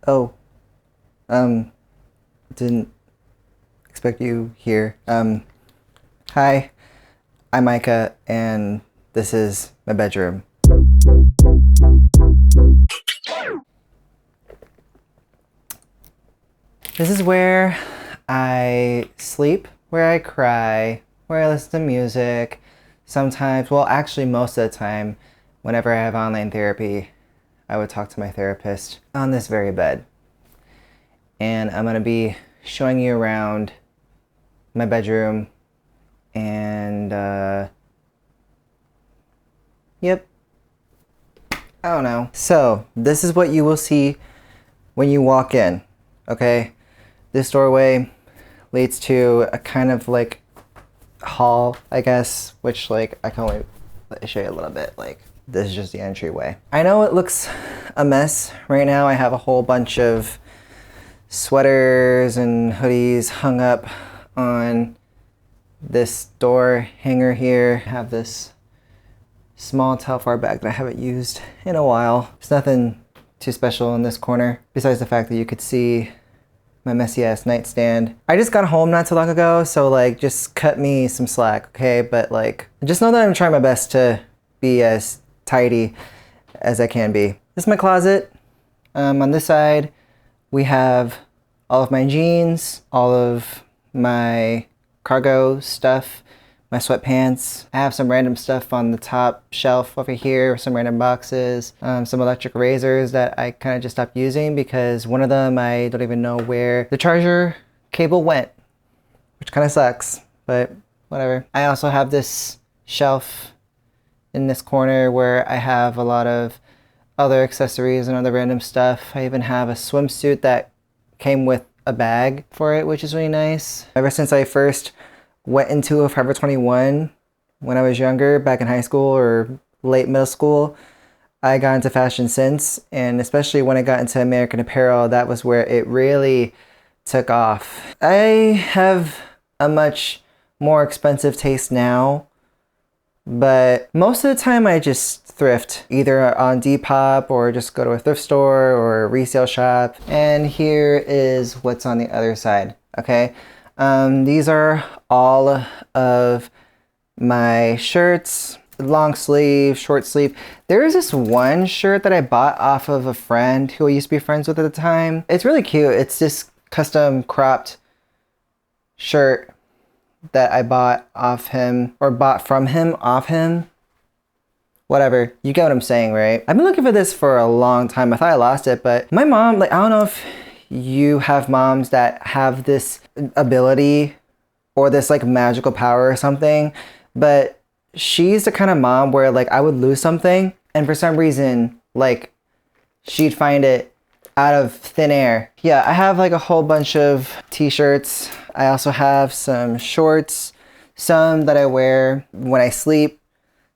Oh, didn't expect you here. Hi, I'm Micah, and this is my bedroom. This is where I sleep, where I cry, where I listen to music. Sometimes, well, actually most of the time, whenever I have online therapy, I would talk to my therapist on this very bed. And I'm gonna be showing you around my bedroom and yep, I don't know. So this is what you will see when you walk in, okay? This doorway leads to a kind of like hall, I guess, which like I can only show you a little bit. Like this is just the entryway. I know it looks a mess right now. I have a whole bunch of sweaters and hoodies hung up on this door hanger here. I have this small Telfar bag that I haven't used in a while. There's nothing too special in this corner besides the fact that you could see my messy ass nightstand. I just got home not too long ago, so like just cut me some slack, okay? But like just know that I'm trying my best to be as tidy as I can be. This is my closet. On this side we have all of my jeans, all of my cargo stuff, my sweatpants. I have some random stuff on the top shelf over here, some random boxes, some electric razors that I kind of just stopped using because one of them I don't even know where the charger cable went, which kind of sucks, but whatever. I also have this shelf in this corner where I have a lot of other accessories and other random stuff. I even have a swimsuit that came with a bag for it, which is really nice. Ever since I first went into a Forever 21 when I was younger, back in high school or late middle school, I got into fashion since, and especially when I got into American Apparel, that was where it really took off. I have a much more expensive taste now, but most of the time I just thrift, either on Depop or just go to a thrift store or a resale shop. And here is what's on the other side, okay? These are all of my shirts, long sleeve, short sleeve. There is this one shirt that I bought off of a friend who I used to be friends with at the time. It's really cute. It's this custom cropped shirt that I bought off him, or bought from him off him. Whatever, you get what I'm saying, right? I've been looking for this for a long time. I thought I lost it, but my mom, like, I don't know if you have moms that have this ability or this like magical power or something, but she's the kind of mom where like I would lose something and for some reason like she'd find it out of thin air. Yeah, I have like a whole bunch of t-shirts. I also have some shorts, some that I wear when I sleep,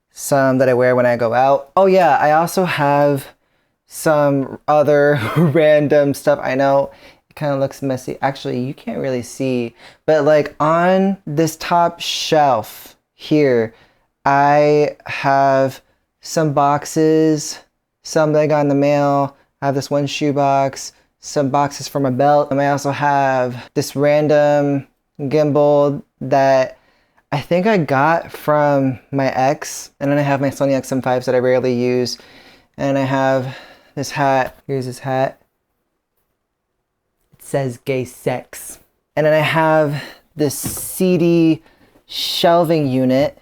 some that I wear when I go out. Oh yeah, I also have some other random stuff. I know it kind of looks messy. Actually, you can't really see, but like on this top shelf here, I have some boxes, some that I got in the mail. I have this one shoebox, some boxes from a belt. And I also have this random gimbal that I think I got from my ex. And then I have my Sony XM5s that I rarely use. And I have this hat. Here's this hat. It says gay sex. And then I have this CD shelving unit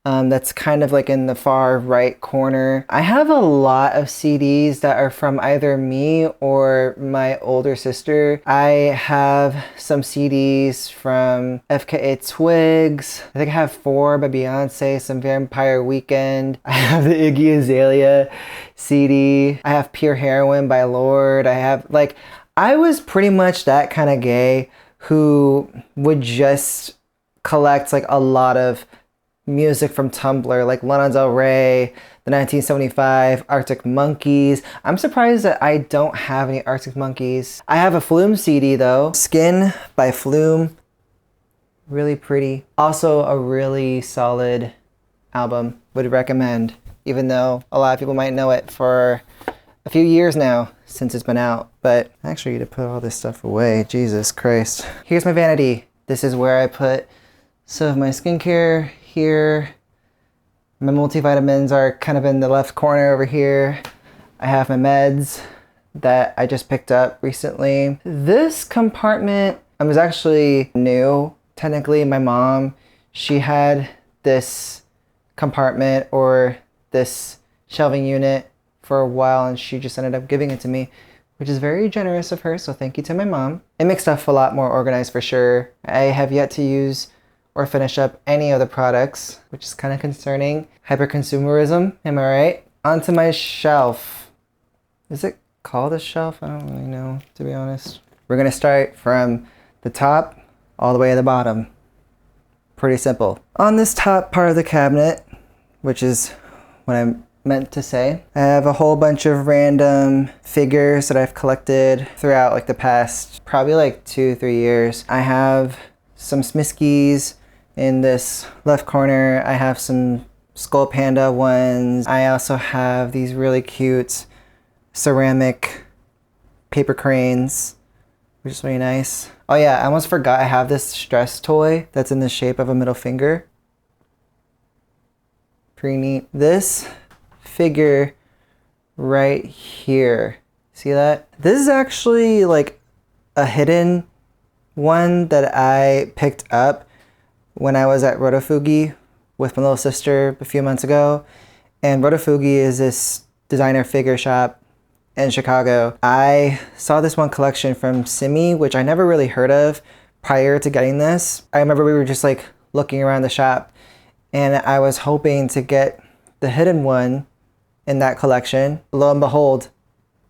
that's kind of like in the far right corner. I have a lot of CDs that are from either me or my older sister. I have some CDs from FKA Twigs. I think I have 4 by Beyonce, some Vampire Weekend. I have the Iggy Azalea CD. I have Pure Heroin by Lorde. I have like, I was pretty much that kind of gay who would just collect like a lot of music from Tumblr, like Lana Del Rey, the 1975, Arctic Monkeys. I'm surprised that I don't have any Arctic Monkeys. I have a Flume CD though. Skin by Flume. Really pretty. Also a really solid album. Would recommend, even though a lot of people might know it for a few years now since it's been out, but I actually need to put all this stuff away. Jesus Christ. Here's my vanity. This is where I put some of my skincare here. My multivitamins are kind of in the left corner over here. I have my meds that I just picked up recently. This compartment was actually new. Technically, my mom, she had this compartment or this shelving unit for a while, and she just ended up giving it to me, which is very generous of her, so thank you to my mom. It makes stuff a lot more organized for sure. I have yet to use or finish up any of the products, which is kind of concerning. Hyperconsumerism, am I right? Onto my shelf. Is it called a shelf? I don't really know, to be honest. We're gonna start from the top all the way to the bottom. Pretty simple. On this top part of the cabinet, which is what I meant to say, I have a whole bunch of random figures that I've collected throughout like the past probably like 2-3 years. I have some Smiskies in this left corner. I have some Skull Panda ones. I also have these really cute ceramic paper cranes, which is really nice. Oh yeah, I almost forgot I have this stress toy that's in the shape of a middle finger. Pretty neat. This figure right here, see that? This is actually like a hidden one that I picked up when I was at Rotofugi with my little sister a few months ago. And Rotofugi is this designer figure shop in Chicago. I saw this one collection from Simi, which I never really heard of prior to getting this. I remember we were just like looking around the shop, and I was hoping to get the hidden one in that collection. Lo and behold,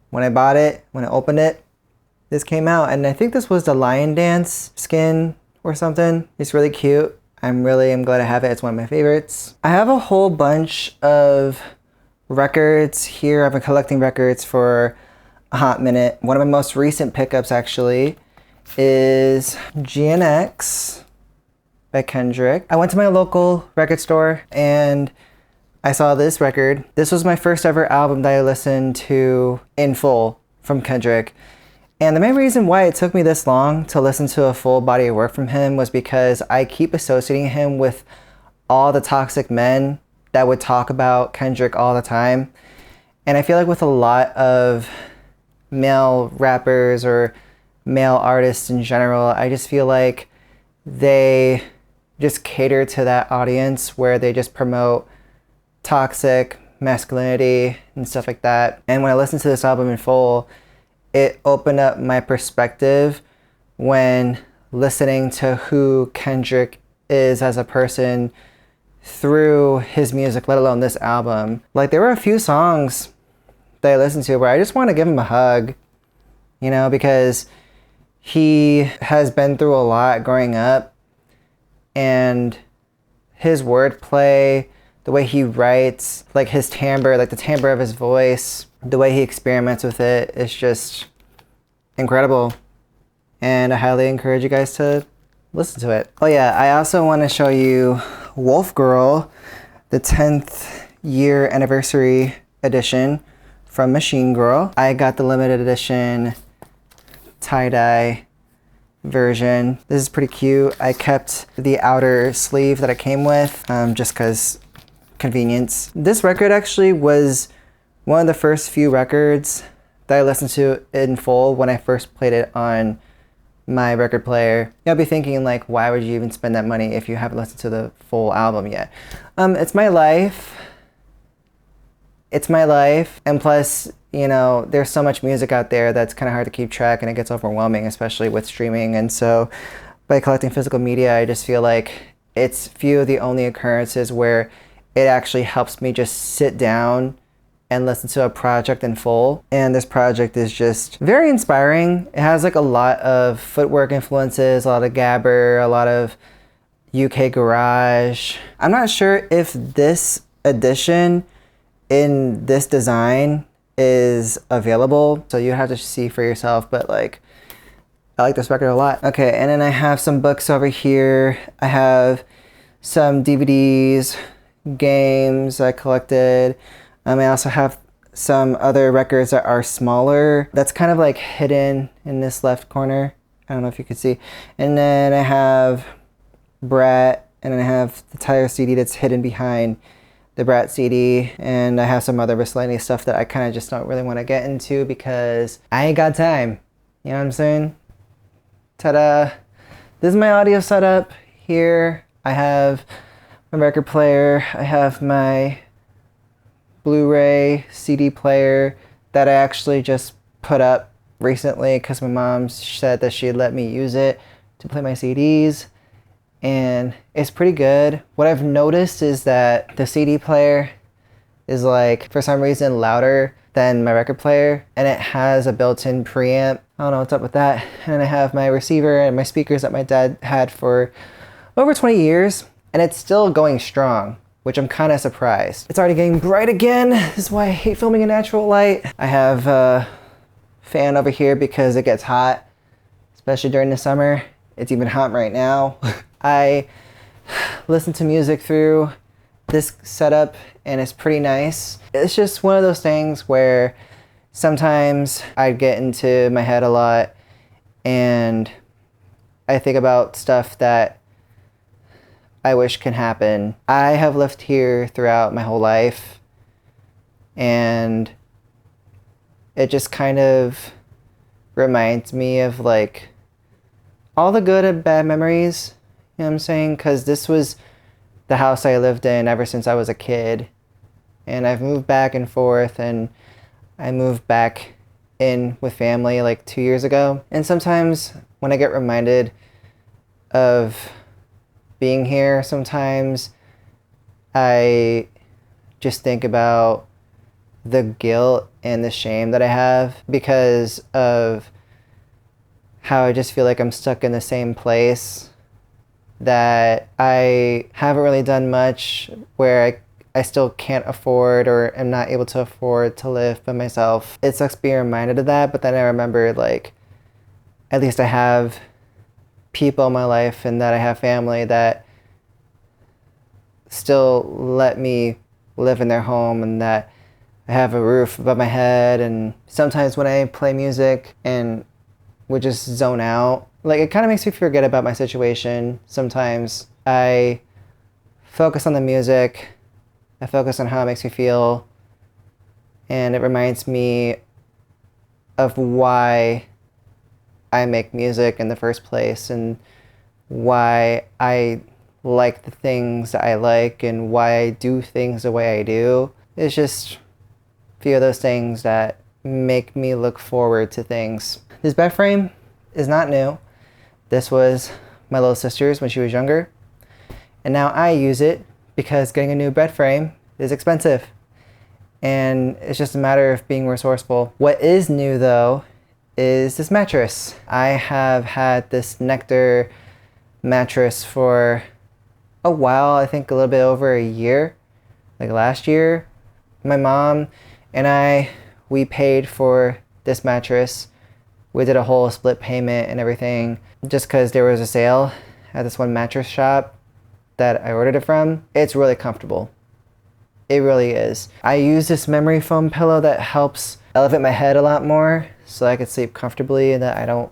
when I bought it, when I opened it, this came out, and I think this was the Lion Dance skin or something. It's really cute. I'm glad I have it. It's one of my favorites. I have a whole bunch of records here. I've been collecting records for a hot minute. One of my most recent pickups actually is GNX by Kendrick. I went to my local record store and I saw this record. This was my first ever album that I listened to in full from Kendrick. And the main reason why it took me this long to listen to a full body of work from him was because I keep associating him with all the toxic men that would talk about Kendrick all the time. And I feel like with a lot of male rappers or male artists in general, I just feel like they just cater to that audience where they just promote toxic masculinity and stuff like that. And when I listened to this album in full, it opened up my perspective when listening to who Kendrick is as a person through his music, let alone this album. Like, there were a few songs that I listened to where I just want to give him a hug, you know, because he has been through a lot growing up, and his wordplay, the way he writes, like his timbre, like the timbre of his voice, the way he experiments with it is just incredible. And I highly encourage you guys to listen to it. Oh yeah, I also want to show you Wolf Girl, the 10th year anniversary edition from Machine Girl. I got the limited edition tie-dye version. This is pretty cute. I kept the outer sleeve that it came with just because convenience. This record actually was one of the first few records that I listened to in full when I first played it on my record player. You'll be thinking like, why would you even spend that money if you haven't listened to the full album yet? It's my life. It's my life. And plus, you know, there's so much music out there that's kind of hard to keep track, and it gets overwhelming, especially with streaming. And so by collecting physical media, I just feel like it's few of the only occurrences where it actually helps me just sit down and listen to a project in full. And this project is just very inspiring. It has like a lot of footwork influences, a lot of gabber, a lot of UK garage. I'm not sure if this edition in this design is available, so you have to see for yourself, but like, I like this record a lot. Okay, and then I have some books over here. I have some DVDs, games I collected. I also have some other records that are smaller. That's kind of like hidden in this left corner. I don't know if you can see. And then I have Brat, and then I have the Tyler CD that's hidden behind the Brat CD, and I have some other miscellaneous stuff that I kind of just don't really want to get into because I ain't got time. You know what I'm saying? Ta-da! This is my audio setup. Here I have my record player. I have my Blu-ray CD player that I actually just put up recently because my mom said that she'd let me use it to play my CDs, and it's pretty good. What I've noticed is that the CD player is like, for some reason, louder than my record player, and it has a built-in preamp. I don't know what's up with that. And I have my receiver and my speakers that my dad had for over 20 years, and it's still going strong, which I'm kind of surprised. It's already getting bright again. This is why I hate filming in natural light. I have a fan over here because it gets hot, especially during the summer. It's even hot right now. I listen to music through this setup, and it's pretty nice. It's just one of those things where sometimes I get into my head a lot, and I think about stuff that I wish can happen. I have lived here throughout my whole life, and it just kind of reminds me of like all the good and bad memories, you know what I'm saying? Because this was the house I lived in ever since I was a kid, and I've moved back and forth, and I moved back in with family like 2 years ago. And sometimes when I get reminded of being here, sometimes I just think about the guilt and the shame that I have because of how I just feel like I'm stuck in the same place, that I haven't really done much, where I still can't afford or am not able to afford to live by myself. It sucks being reminded of that, but then I remember like at least I have people in my life and that I have family that still let me live in their home, and that I have a roof above my head. And sometimes when I play music and would just zone out, like it kind of makes me forget about my situation. Sometimes I focus on the music, I focus on how it makes me feel, and it reminds me of why I make music in the first place, and why I like the things that I like, and why I do things the way I do. It's just a few of those things that make me look forward to things. This bed frame is not new. This was my little sister's when she was younger, and now I use it because getting a new bed frame is expensive, and it's just a matter of being resourceful. What is new though is this mattress. I have had this Nectar mattress for a while, I think a little bit over a year, like last year. My mom and we paid for this mattress. We did a whole split payment and everything just because there was a sale at this one mattress shop that I ordered it from. It's really comfortable. It really is. I use this memory foam pillow that helps elevate my head a lot more so I can sleep comfortably and that I don't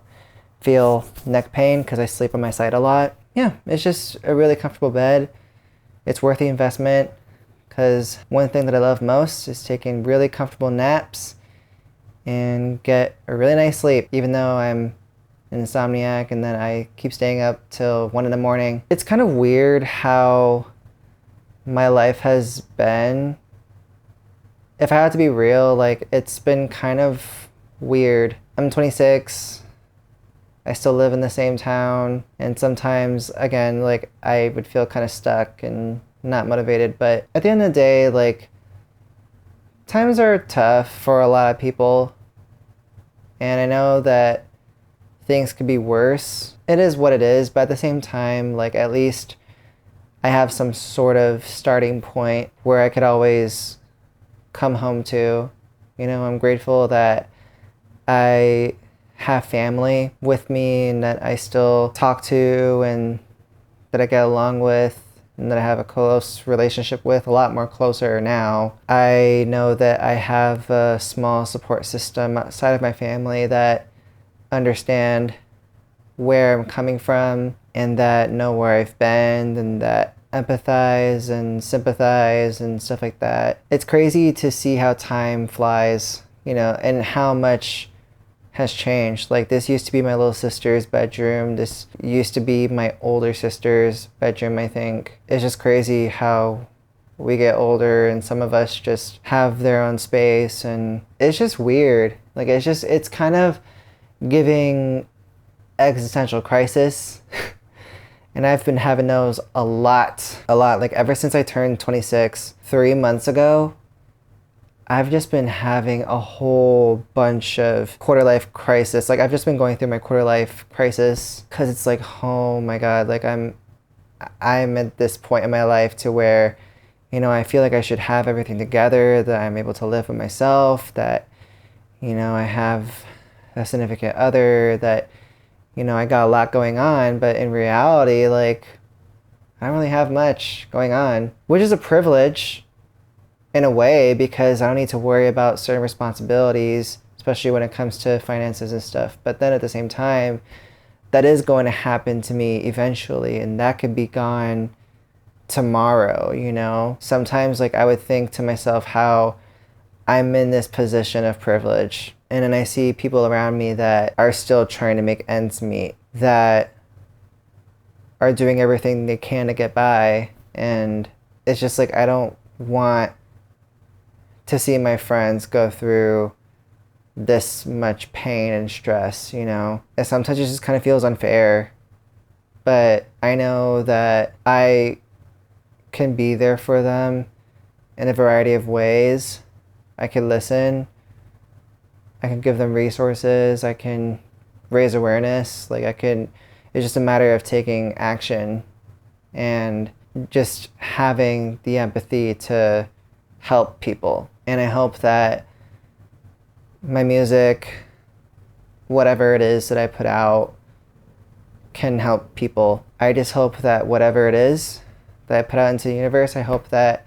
feel neck pain because I sleep on my side a lot. Yeah, it's just a really comfortable bed. It's worth the investment because one thing that I love most is taking really comfortable naps and get a really nice sleep, even though I'm an insomniac and then I keep staying up till 1 in the morning. It's kind of weird how my life has been. If I had to be real, like it's been kind of weird. I'm 26. I still live in the same town, and sometimes, again, like I would feel kind of stuck and not motivated, but at the end of the day, like times are tough for a lot of people, and I know that things could be worse. It is what it is, but at the same time, like at least I have some sort of starting point where I could always come home to. You know, I'm grateful that I have family with me and that I still talk to and that I get along with, and that I have a close relationship with, a lot more closer now. I know that I have a small support system outside of my family that understand where I'm coming from and that know where I've been and that empathize and sympathize and stuff like that. It's crazy to see how time flies, you know, and how much has changed. Like, this used to be my little sister's bedroom. This used to be my older sister's bedroom, I think. It's just crazy how we get older and some of us just have their own space, and it's just weird. Like, it's kind of giving existential crisis. And I've been having those a lot. Like, ever since I turned 26 3 months ago, I've just been having a whole bunch of quarter life crisis. Like, I've just been going through my quarter life crisis because it's like, oh my God, like I'm at this point in my life to where, you know, I feel like I should have everything together, that I'm able to live with myself, that, you know, I have a significant other, that, you know, I got a lot going on, but in reality, like, I don't really have much going on, which is a privilege in a way, because I don't need to worry about certain responsibilities, especially when it comes to finances and stuff. But then at the same time, that is going to happen to me eventually, and that could be gone tomorrow, you know? Sometimes, like, I would think to myself how I'm in this position of privilege, and then I see people around me that are still trying to make ends meet, that are doing everything they can to get by, and it's just like, I don't want to see my friends go through this much pain and stress, you know? And sometimes it just kind of feels unfair, but I know that I can be there for them in a variety of ways. I can listen, I can give them resources, I can raise awareness, like it's just a matter of taking action and just having the empathy to help people. And I hope that my music, whatever it is that I put out, can help people. I just hope that whatever it is that I put out into the universe, I hope that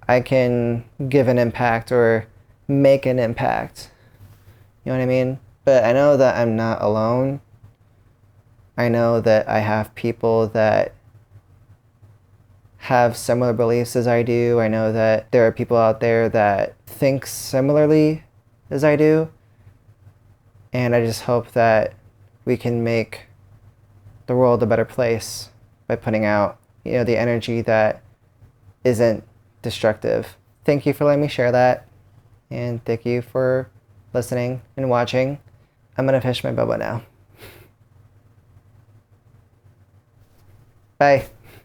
I can give an impact or make an impact. You know what I mean? But I know that I'm not alone. I know that I have people that have similar beliefs as I do. I know that there are people out there that think similarly as I do. And I just hope that we can make the world a better place by putting out, you know, the energy that isn't destructive. Thank you for letting me share that. And thank you for listening and watching. I'm gonna fish my boba now. Bye.